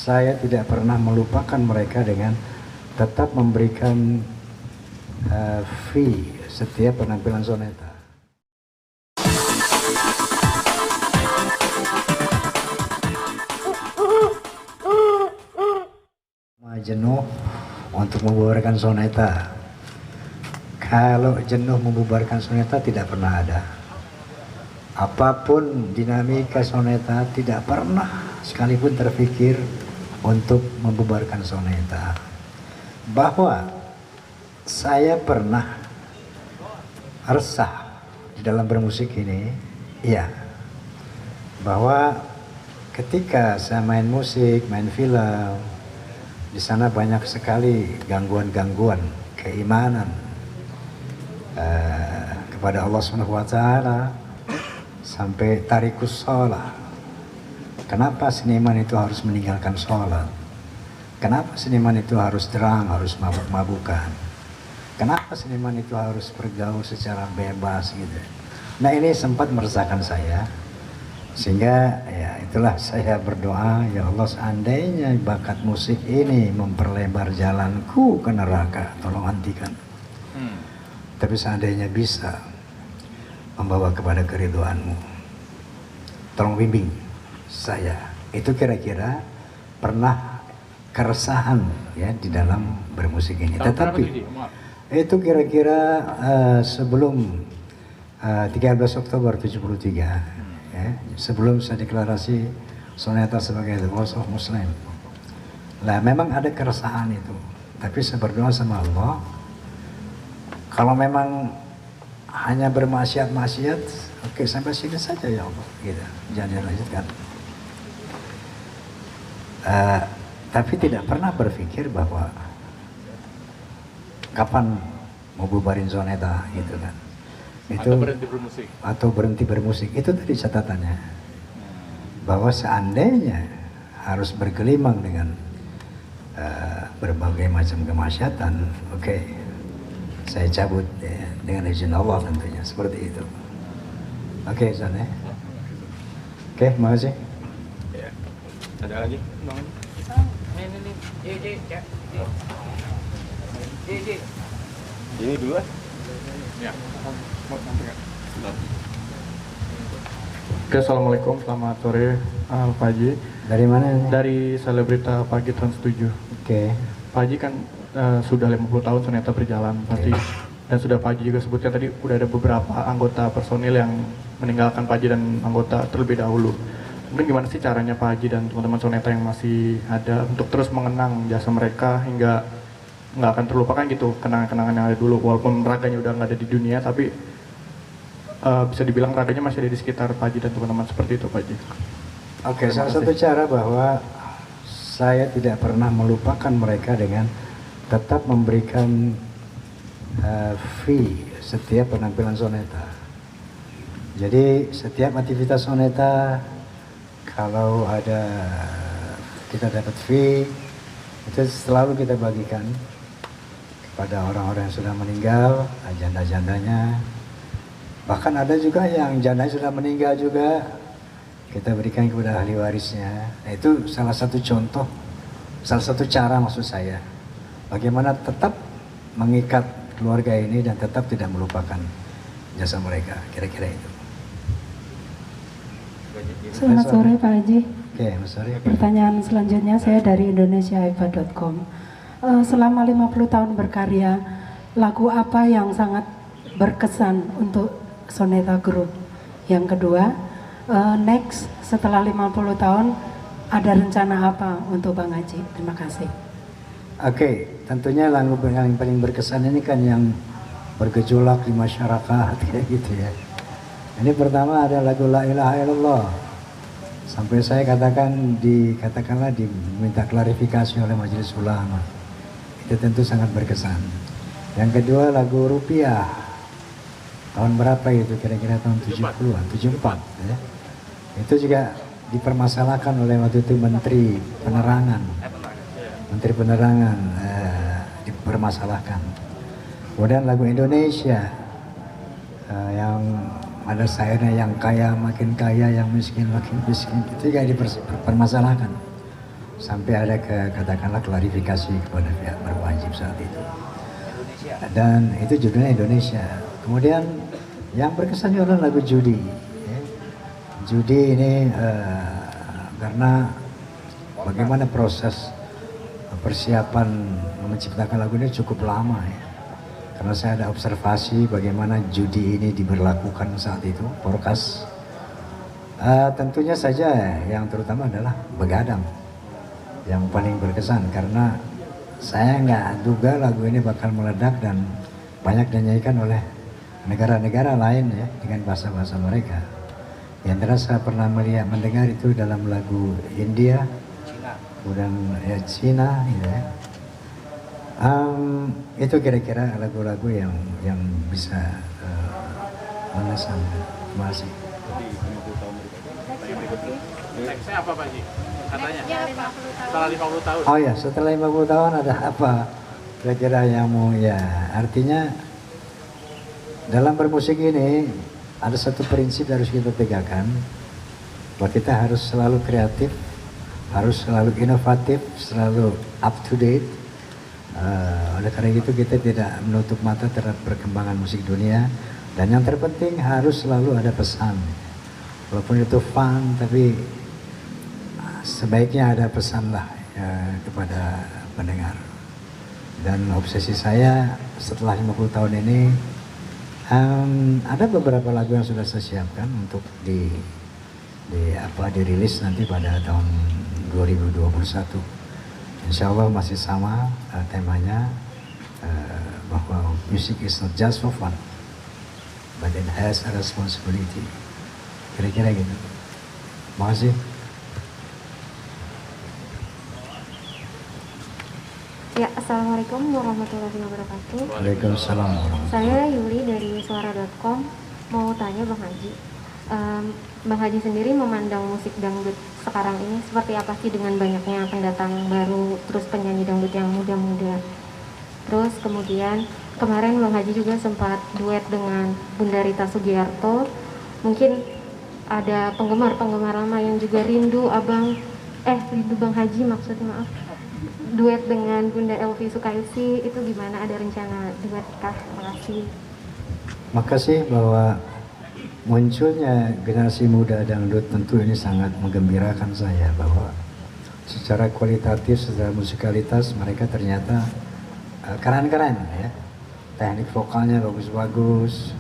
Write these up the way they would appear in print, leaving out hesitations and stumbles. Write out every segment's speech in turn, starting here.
saya tidak pernah melupakan mereka dengan tetap memberikan fee setiap penampilan soneta. Jenuh untuk membubarkan soneta. Kalau jenuh membubarkan soneta tidak pernah ada. Apapun dinamika soneta tidak pernah sekalipun terpikir untuk membubarkan soneta. Bahwa saya pernah resah di dalam bermusik ini, iya. Bahwa ketika saya main musik, main film, di sana banyak sekali gangguan-gangguan keimanan kepada Allah Subhanahu wa Ta'ala, sampai tarikus sholat. Kenapa seniman itu harus meninggalkan sholat? Kenapa seniman itu harus terang, harus mabuk-mabukan? Kenapa seniman itu harus bergaul secara bebas gitu? Nah, ini sempat meresahkan saya. Sehingga ya itulah saya berdoa, ya Allah, seandainya bakat musik ini memperlebar jalanku ke neraka, tolong hentikan. Tapi seandainya bisa membawa kepada keridhoanmu, tolong bimbing saya. Itu kira-kira pernah keresahan ya di dalam bermusik ini. Tetapi itu kira-kira sebelum 13 Oktober 73. Ya, sebelum saya deklarasi soneta sebagai the voice of Muslim. Nah, memang ada keresahan itu, tapi saya berdoa sama Allah, kalau memang hanya bermaksiat-maksiat, oke, sampai sini saja ya Allah, gitu, jangan dilanjutkan. Tapi tidak pernah berpikir bahwa kapan mau bubarin soneta, gitu kan. Itu atau berhenti bermusik itu tadi catatannya, bahwa seandainya harus bergelimang dengan berbagai macam kemaksiatan, oke, saya cabut ya, dengan izin Allah tentunya, seperti itu. Oke, Zan ya. Oke, makasih. Ya. Ada lagi? Ini dulu. Ya. Oke, assalamualaikum, selamat sore Pak Haji. Dari mana ini? Dari Selebrita Pagi Trans 7. Oke. Pak Haji kan sudah 50 tahun soneta berjalan pasti. Dan sudah Pak Haji juga sebutkan tadi udah ada beberapa anggota personil yang meninggalkan Pak Haji dan anggota terlebih dahulu. Mungkin gimana sih caranya Pak Haji dan teman-teman soneta yang masih ada untuk terus mengenang jasa mereka hingga nggak akan terlupakan gitu kenangan-kenangan yang ada dulu, walaupun raganya udah nggak ada di dunia, tapi bisa dibilang raganya masih ada di sekitar Pak Haji dan teman-teman, seperti itu Pak Haji. Oke, salah satu cara bahwa saya tidak pernah melupakan mereka dengan tetap memberikan fee setiap penampilan soneta. Jadi setiap aktivitas soneta, kalau ada kita dapat fee, itu selalu kita bagikan kepada orang-orang yang sudah meninggal, janda-jandanya. Bahkan ada juga yang jandanya sudah meninggal juga, kita berikan kepada ahli warisnya. Nah, itu salah satu contoh, salah satu cara maksud saya, bagaimana tetap mengikat keluarga ini dan tetap tidak melupakan jasa mereka, kira-kira itu. Selamat sore Pak Haji. Oke, Mas Sore. Pertanyaan selanjutnya saya dari indonesiaifa.com. Selama 50 tahun berkarya, lagu apa yang sangat berkesan untuk Soneta Group? Yang kedua, next setelah 50 tahun ada rencana apa untuk Bang Haji? Terima kasih. Oke, tentunya lagu yang paling berkesan ini kan yang bergejolak di masyarakat kayak gitu ya. Ini pertama ada lagu La Ilaha Illallah. Sampai saya katakanlah diminta klarifikasi oleh Majelis Ulama. Itu tentu sangat berkesan. Yang kedua lagu Rupiah. Tahun berapa itu? Kira-kira tahun 70-an, 74 ya. Itu juga dipermasalahkan oleh waktu itu Menteri Penerangan. Dipermasalahkan. Kemudian lagu Indonesia yang ada sayurnya, yang kaya makin kaya, yang miskin makin miskin, itu juga dipermasalahkan sampai ada katakanlah klarifikasi kepada pihak berwajib saat itu. Dan itu judulnya Indonesia. Kemudian yang berkesan juga adalah lagu Judi. Ya. Judi ini karena bagaimana proses persiapan menciptakan lagu ini cukup lama ya. Karena saya ada observasi bagaimana judi ini diberlakukan saat itu, forecast. Tentunya saja yang terutama adalah Begadang yang paling berkesan karena saya nggak duga lagu ini bakal meledak dan banyak dinyanyikan oleh negara-negara lain ya dengan bahasa-bahasa mereka. Yang jelas saya pernah mendengar itu dalam lagu India, kemudian ya Cina, gitu ya. Itu kira-kira lagu-lagu yang bisa mengesankan. Terima kasih. Nextnya apa Pak Haji? Katanya setelah 50 tahun. Oh ya, setelah 50 tahun ada apa? Kira-kira yang mau ya, artinya dalam bermusik ini ada satu prinsip harus kita tegakkan, bahwa kita harus selalu kreatif, harus selalu inovatif, selalu up to date. Oleh karena itu kita tidak menutup mata terhadap perkembangan musik dunia, dan yang terpenting harus selalu ada pesan. Walaupun itu fun, tapi sebaiknya ada pesan lah ya, kepada pendengar. Dan obsesi saya setelah 50 tahun ini, ada beberapa lagu yang sudah saya siapkan untuk dirilis nanti pada tahun 2021. Insya Allah masih sama temanya, bahwa music is not just for fun, but it has a responsibility. Kira-kira gitu. Makasih. Ya, Assalamualaikum warahmatullahi wabarakatuh. Waalaikumsalam warahmatullahi Saya Yuli dari suara.com. Mau tanya Bang Haji, Bang Haji sendiri memandang musik dangdut sekarang ini seperti apa sih dengan banyaknya pendatang baru, terus penyanyi dangdut yang muda-muda. Terus kemudian kemarin Bang Haji juga sempat duet dengan Bunda Rita Sugiarto. Mungkin ada penggemar-penggemar lama yang juga rindu Bang Haji maksudnya, maaf. Duet dengan Bunda Elvi Sukaisi, itu gimana, ada rencana duet kah? Makasih. Makasih bahwa munculnya generasi muda dangdut tentu ini sangat menggembirakan saya, bahwa secara kualitatif, secara musikalitas mereka ternyata keren-keren ya. Teknik vokalnya bagus-bagus,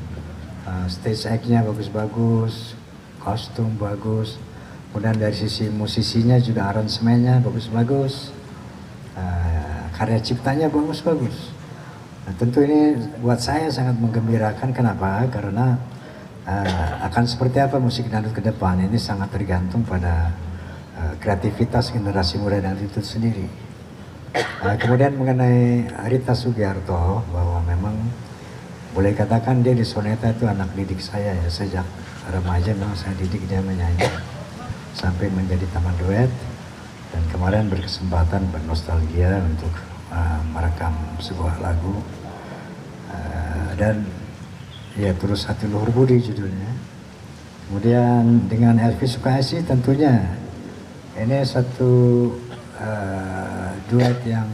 stage act-nya bagus-bagus, kostum bagus, kemudian dari sisi musisinya juga aransemennya bagus-bagus, karya ciptanya bagus-bagus. Nah, tentu ini buat saya sangat menggembirakan. Kenapa? Karena akan seperti apa musik dangdut ke depan ini sangat tergantung pada kreativitas generasi muda dangdut itu sendiri. Kemudian mengenai Rita Sugiarto, bahwa memang boleh katakan dia di Soneta itu anak didik saya ya, sejak remaja memang saya didik dia menyanyi sampai menjadi teman duet, dan kemarin berkesempatan bernostalgia untuk merekam sebuah lagu, dan ya Terus Hati Luhur Budi judulnya. Kemudian dengan Elvi Sukaisi tentunya ini satu duet yang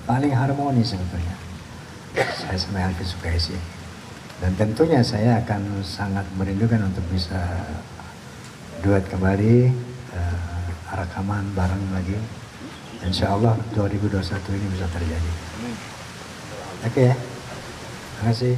paling harmonis sebetulnya, saya sama Elvi Sukaisi. Dan tentunya saya akan sangat merindukan untuk bisa duet kembali, rekaman bareng lagi. Insya Allah 2021 ini bisa terjadi. Oke ya, terima kasih.